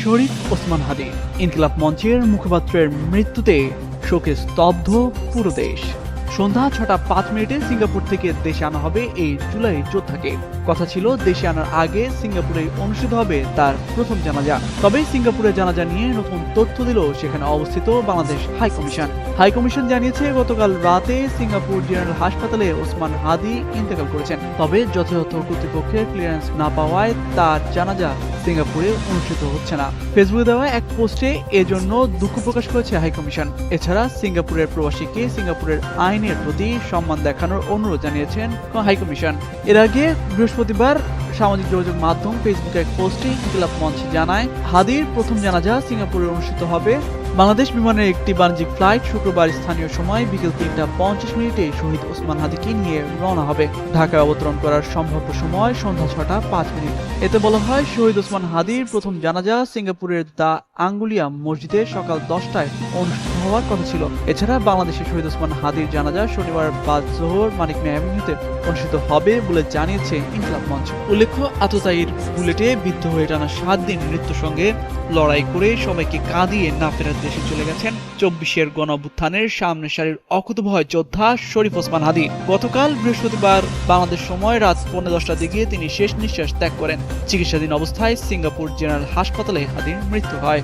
শরীফ ওসমান হাদি। ইনকিলাব মঞ্চের মুখপাত্রের মৃত্যুতে শোকে স্তব্ধ পুরো দেশ। সন্ধ্যা 6:05 সিঙ্গাপুর থেকে দেশে আনা হবে এই জুলাই যোদ্ধাকে। কথা ছিল দেশে আনার আগে সিঙ্গাপুরে অনুষ্ঠিত হবে তার প্রথম জানাজা। তবে সিঙ্গাপুরের জানাজা নিয়ে নতুন তথ্য দিল সেখানে অবস্থিত বাংলাদেশ হাইকমিশন। হাইকমিশন জানিয়েছে গতকাল রাতে সিঙ্গাপুর জেনারেল হাসপাতালে ওসমান হাদি ইন্তেকাল করেছেন। তবে যথাযথ কর্তৃপক্ষের ক্লিয়ারেন্স না পাওয়ায় তার জানাজা সিঙ্গাপুরে অনুষ্ঠিত হচ্ছে না। ফেসবুকে দেওয়া এক পোস্টে এজন্য দুঃখ প্রকাশ করেছে হাইকমিশন। এছাড়া সিঙ্গাপুরের প্রবাসীকে সিঙ্গাপুরের আইনের প্রতি সম্মান দেখানোর অনুরোধ জানিয়েছেন হাইকমিশন। এর আগে বৃহস্পতিবার সামাজিক যোগাযোগ মাধ্যম ফেসবুকে এক পোস্টে ইনকিলাব মঞ্চ জানায়, হাদির প্রথম জানাজা সিঙ্গাপুরে অনুষ্ঠিত হবে। বাংলাদেশ বিমানের একটি বাণিজ্যিক ফ্লাইট শুক্রবার স্থানীয় সময় বিকেল 3:50 শহীদ ওসমান হাদিকে নিয়ে রওনা হবে। ঢাকায় অবতরণ করার সম্ভাব্য সময় সন্ধ্যা 6:05। এতে বলা হয়, শহীদ ওসমান হাদির প্রথম জানাজা সিঙ্গাপুরের দ্য আঙ্গুলিয়া মসজিদে সকাল 10টায় অনুষ্ঠিত হওয়ার কথা ছিল। এছাড়া বাংলাদেশের শহীদ ওসমান হাদির জানাজা শনিবার বাদ জোহর মানিক মিয়া অ্যাভিনিউতে অনুষ্ঠিত হবে বলে জানিয়েছে ইনকিলাব মঞ্চ। উল্লেখ্য, আততায়ীর বুলেটে বিদ্ধ হয়ে টানা 7 দিন মৃত্যুর সঙ্গে লড়াই করে সবাইকে কাঁদিয়ে না ফেরার দেশে চলে গেছেন 24-এর গণঅভ্যুত্থানের সামনের সারির অকুতোভয় যোদ্ধা শরীফ ওসমান হাদি। গতকাল বৃহস্পতিবার বাংলাদেশ সময় রাত 10:15টার দিকে তিনি শেষ নিঃশ্বাস ত্যাগ করেন। চিকিৎসাধীন অবস্থায় সিঙ্গাপুর জেনারেল হাসপাতালে হাদির মৃত্যু হয়।